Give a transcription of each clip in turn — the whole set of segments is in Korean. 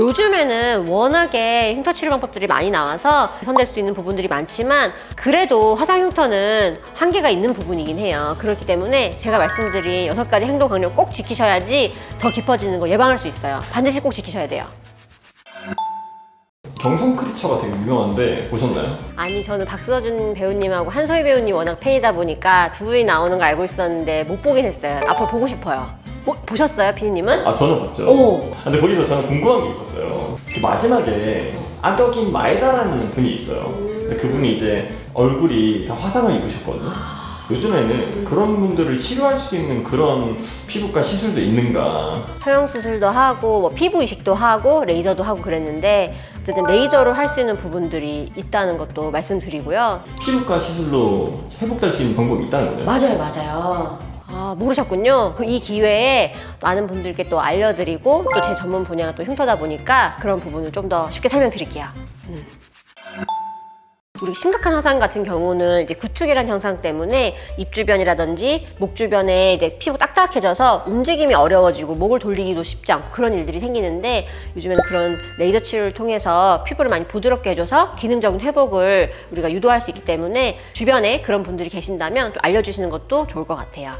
요즘에는 워낙에 흉터 치료 방법들이 많이 나와서 개선될 수 있는 부분들이 많지만 그래도 화상 흉터는 한계가 있는 부분이긴 해요. 그렇기 때문에 제가 말씀드린 6가지 행동 강령 꼭 지키셔야지 더 깊어지는 거 예방할 수 있어요. 반드시 꼭 지키셔야 돼요. 경성 크리처가 되게 유명한데 보셨나요? 아니, 저는 박서준 배우님하고 한소희 배우님 워낙 팬이다 보니까 두 분이 나오는 걸 알고 있었는데 못 보긴 했어요. 앞으로 보고 싶어요. 보셨어요, 피디님은? 아, 저는 봤죠. 오. 근데 거기서 저는 궁금한 게 있었어요. 그 마지막에 악역인 마에다라는 분이 있어요. 근데 그분이 이제 얼굴이 다 화상을 입으셨거든요. 요즘에는 그런 분들을 치료할 수 있는 그런 피부과 시술도 있는가? 성형수술도 하고 뭐 피부 이식도 하고 레이저도 하고 그랬는데 어쨌든 레이저로 할 수 있는 부분들이 있다는 것도 말씀드리고요. 피부과 시술로 회복될 수 있는 방법이 있다는 거예요? 맞아요. 아, 모르셨군요. 이 기회에 많은 분들께 또 알려드리고 또 제 전문 분야가 또 흉터다 보니까 그런 부분을 좀 더 쉽게 설명드릴게요. 우리 심각한 화상 같은 경우는 이제 구축이라는 현상 때문에 입 주변이라든지 목 주변에 이제 피부 딱딱해져서 움직임이 어려워지고 목을 돌리기도 쉽지 않고 그런 일들이 생기는데 요즘에는 그런 레이저 치료를 통해서 피부를 많이 부드럽게 해줘서 기능적인 회복을 우리가 유도할 수 있기 때문에 주변에 그런 분들이 계신다면 또 알려주시는 것도 좋을 것 같아요.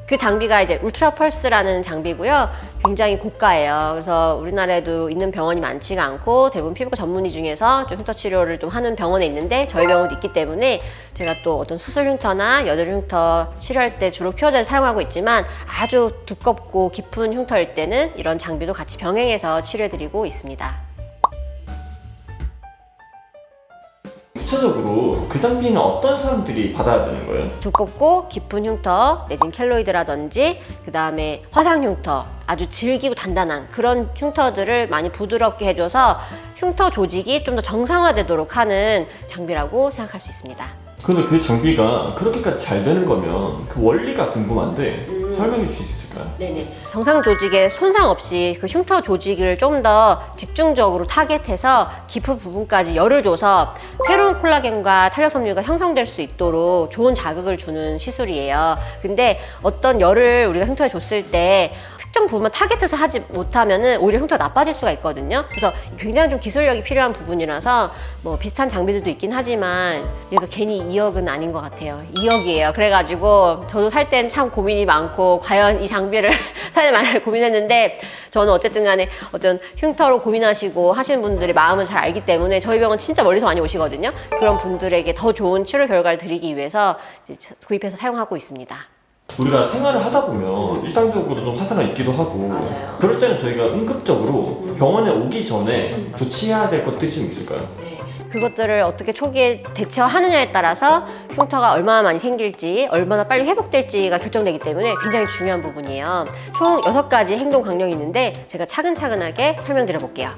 그 장비가 이제 울트라 펄스라는 장비고요. 굉장히 고가예요. 그래서 우리나라에도 있는 병원이 많지가 않고 대부분 피부과 전문의 중에서 좀 흉터 치료를 좀 하는 병원에 있는데 저희 병원도 있기 때문에 제가 또 어떤 수술 흉터나 여드름 흉터 치료할 때 주로 큐어제를 사용하고 있지만 아주 두껍고 깊은 흉터일 때는 이런 장비도 같이 병행해서 치료해드리고 있습니다. 구체적으로 그 장비는 어떤 사람들이 받아야 되는 거예요? 두껍고 깊은 흉터, 내진 켈로이드라든지 그 다음에 화상 흉터, 아주 질기고 단단한 그런 흉터들을 많이 부드럽게 해줘서 흉터 조직이 좀 더 정상화되도록 하는 장비라고 생각할 수 있습니다. 근데 그 장비가 그렇게까지 잘 되는 거면 그 원리가 궁금한데 설명해 주실 수 있을까요? 네네. 정상 조직에 손상 없이 그 흉터 조직을 좀 더 집중적으로 타겟해서 깊은 부분까지 열을 줘서 새로운 콜라겐과 탄력 섬유가 형성될 수 있도록 좋은 자극을 주는 시술이에요. 근데 어떤 열을 우리가 흉터에 줬을 때 특정 부분만 타겟해서 하지 못하면은 오히려 흉터가 나빠질 수가 있거든요. 그래서 굉장히 좀 기술력이 필요한 부분이라서 뭐 비슷한 장비들도 있긴 하지만 얘가 괜히 2억은 아닌 것 같아요. 2억이에요. 그래가지고 저도 살 땐 참 고민이 많고 과연 이 장비를 사야 되나 고민했는데 저는 어쨌든 간에 어떤 흉터로 고민하시고 하시는 분들의 마음을 잘 알기 때문에 저희 병원 진짜 멀리서 많이 오시거든요. 그런 분들에게 더 좋은 치료 결과를 드리기 위해서 이제 구입해서 사용하고 있습니다. 우리가 생활을 하다 보면 일상적으로 좀 화상을 입기도 하고 맞아요. 그럴 때는 저희가 응급적으로 병원에 오기 전에 조치해야 될 것들이 좀 있을까요? 그것들을 어떻게 초기에 대처하느냐에 따라서 흉터가 얼마나 많이 생길지 얼마나 빨리 회복될지가 결정되기 때문에 굉장히 중요한 부분이에요. 총 6가지 행동 강령이 있는데 제가 차근차근하게 설명드려 볼게요.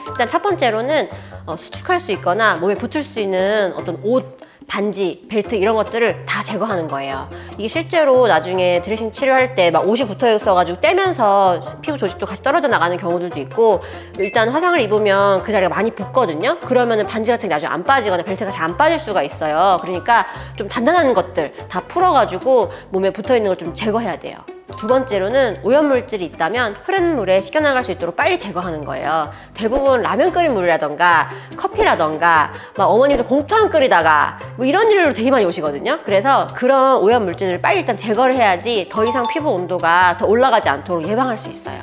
일단 첫 번째로는 수축할 수 있거나 몸에 붙을 수 있는 어떤 옷, 반지, 벨트 이런 것들을 다 제거하는 거예요. 이게 실제로 나중에 드레싱 치료할 때 막 옷이 붙어 있어가지고 떼면서 피부 조직도 같이 떨어져 나가는 경우들도 있고 일단 화상을 입으면 그 자리가 많이 붓거든요. 그러면은 반지 같은 게 나중에 안 빠지거나 벨트가 잘 안 빠질 수가 있어요. 그러니까 좀 단단한 것들 다 풀어가지고 몸에 붙어 있는 걸 좀 제거해야 돼요. 두 번째로는 오염물질이 있다면 흐른 물에 씻겨나갈 수 있도록 빨리 제거하는 거예요. 대부분 라면 끓인 물이라던가 커피라던가 막 어머님도 공통 끓이다가 뭐 이런 일로 되게 많이 오시거든요. 그래서 그런 오염물질을 빨리 일단 제거를 해야지 더 이상 피부 온도가 더 올라가지 않도록 예방할 수 있어요.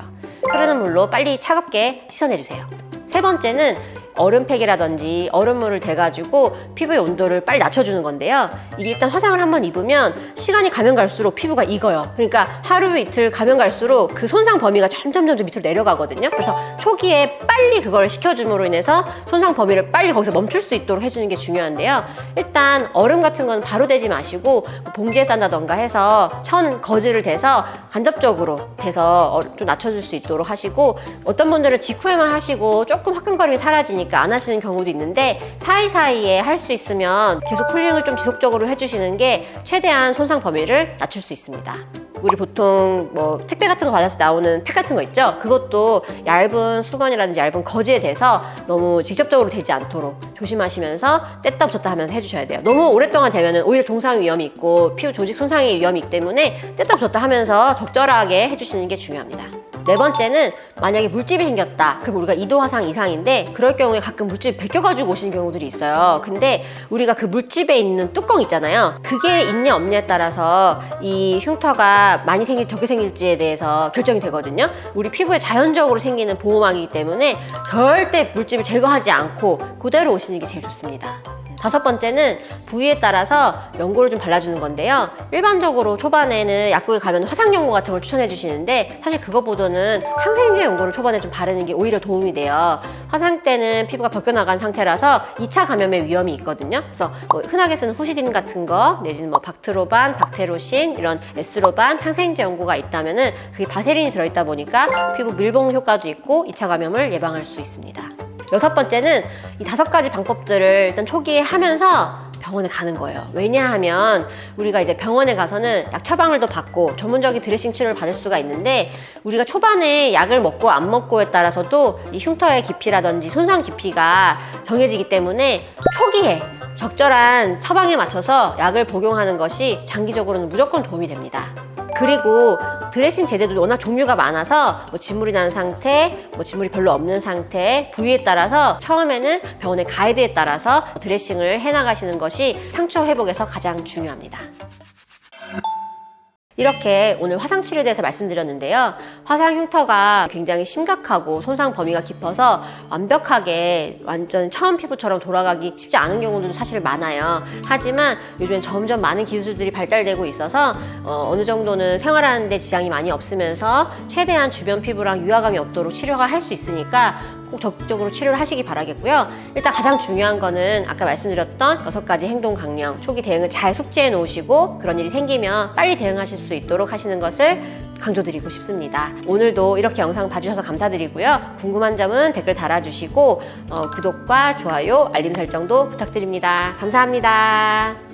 흐르는 물로 빨리 차갑게 씻어내주세요. 세 번째는 얼음팩이라든지 얼음물을 대가지고 피부의 온도를 빨리 낮춰주는 건데요. 이게 일단 화상을 한번 입으면 시간이 가면 갈수록 피부가 익어요. 그러니까 하루 이틀 가면 갈수록 그 손상 범위가 점점 밑으로 내려가거든요. 그래서 초기에 빨리 그걸 식혀줌으로 인해서 손상 범위를 빨리 거기서 멈출 수 있도록 해주는 게 중요한데요. 일단 얼음 같은 건 바로 대지 마시고 봉지에 싼다던가 해서 천 거즈를 대서 간접적으로 대서 좀 낮춰줄 수 있도록 하시고 어떤 분들은 직후에만 하시고 조금 화끈거림이 사라지니까 안 하시는 경우도 있는데 사이사이에 할 수 있으면 계속 쿨링을 좀 지속적으로 해주시는 게 최대한 손상 범위를 낮출 수 있습니다. 우리 보통 뭐 택배 같은 거 받아서 나오는 팩 같은 거 있죠? 그것도 얇은 수건이라든지 얇은 거즈에 대서 너무 직접적으로 대지 않도록 조심하시면서 뗐다 붙였다 하면서 해주셔야 돼요. 너무 오랫동안 되면 오히려 동상 위험이 있고 피부 조직 손상의 위험이 있기 때문에 뗐다 붙였다 하면서 적절하게 해주시는 게 중요합니다. 네 번째는 만약에 물집이 생겼다. 그럼 우리가 2도 화상 이상인데 그럴 경우에 가끔 물집이 벗겨가지고 오시는 경우들이 있어요. 근데 우리가 그 물집에 있는 뚜껑 있잖아요. 그게 있냐 없냐에 따라서 이 흉터가 많이 생길 적게 생길지에 대해서 결정이 되거든요. 우리 피부에 자연적으로 생기는 보호막이기 때문에 절대 물집을 제거하지 않고 그대로 오시는 게 제일 좋습니다. 다섯 번째는 부위에 따라서 연고를 좀 발라주는 건데요. 일반적으로 초반에는 약국에 가면 화상 연고 같은 걸 추천해 주시는데 사실 그거보다는 항생제 연고를 초반에 좀 바르는 게 오히려 도움이 돼요. 화상 때는 피부가 벗겨나간 상태라서 2차 감염의 위험이 있거든요. 그래서 뭐 흔하게 쓰는 후시딘 같은 거 내지는 뭐 박트로반, 박테로신 이런 에스로반 항생제 연고가 있다면은 그게 바세린이 들어있다 보니까 피부 밀봉 효과도 있고 2차 감염을 예방할 수 있습니다. 여섯 번째는 이 5가지 방법들을 일단 초기에 하면서 병원에 가는 거예요. 왜냐하면 우리가 이제 병원에 가서는 약 처방을도 받고 전문적인 드레싱 치료를 받을 수가 있는데 우리가 초반에 약을 먹고 안 먹고에 따라서도 이 흉터의 깊이라든지 손상 깊이가 정해지기 때문에 초기에 적절한 처방에 맞춰서 약을 복용하는 것이 장기적으로는 무조건 도움이 됩니다. 그리고 드레싱 제제도 워낙 종류가 많아서 뭐 진물이 난 상태, 뭐 진물이 별로 없는 상태, 부위에 따라서 처음에는 병원의 가이드에 따라서 드레싱을 해나가시는 것이 상처 회복에서 가장 중요합니다. 이렇게 오늘 화상 치료에 대해서 말씀드렸는데요. 화상 흉터가 굉장히 심각하고 손상 범위가 깊어서 완벽하게 완전 처음 피부처럼 돌아가기 쉽지 않은 경우들도 사실 많아요. 하지만 요즘엔 점점 많은 기술들이 발달되고 있어서 어느 정도는 생활하는 데 지장이 많이 없으면서 최대한 주변 피부랑 유화감이 없도록 치료가 할 수 있으니까 꼭 적극적으로 치료를 하시기 바라겠고요. 일단 가장 중요한 거는 아까 말씀드렸던 6가지 행동 강령, 초기 대응을 잘 숙지해 놓으시고 그런 일이 생기면 빨리 대응하실 수 있도록 하시는 것을 강조드리고 싶습니다. 오늘도 이렇게 영상 봐주셔서 감사드리고요. 궁금한 점은 댓글 달아주시고 구독과 좋아요, 알림 설정도 부탁드립니다. 감사합니다.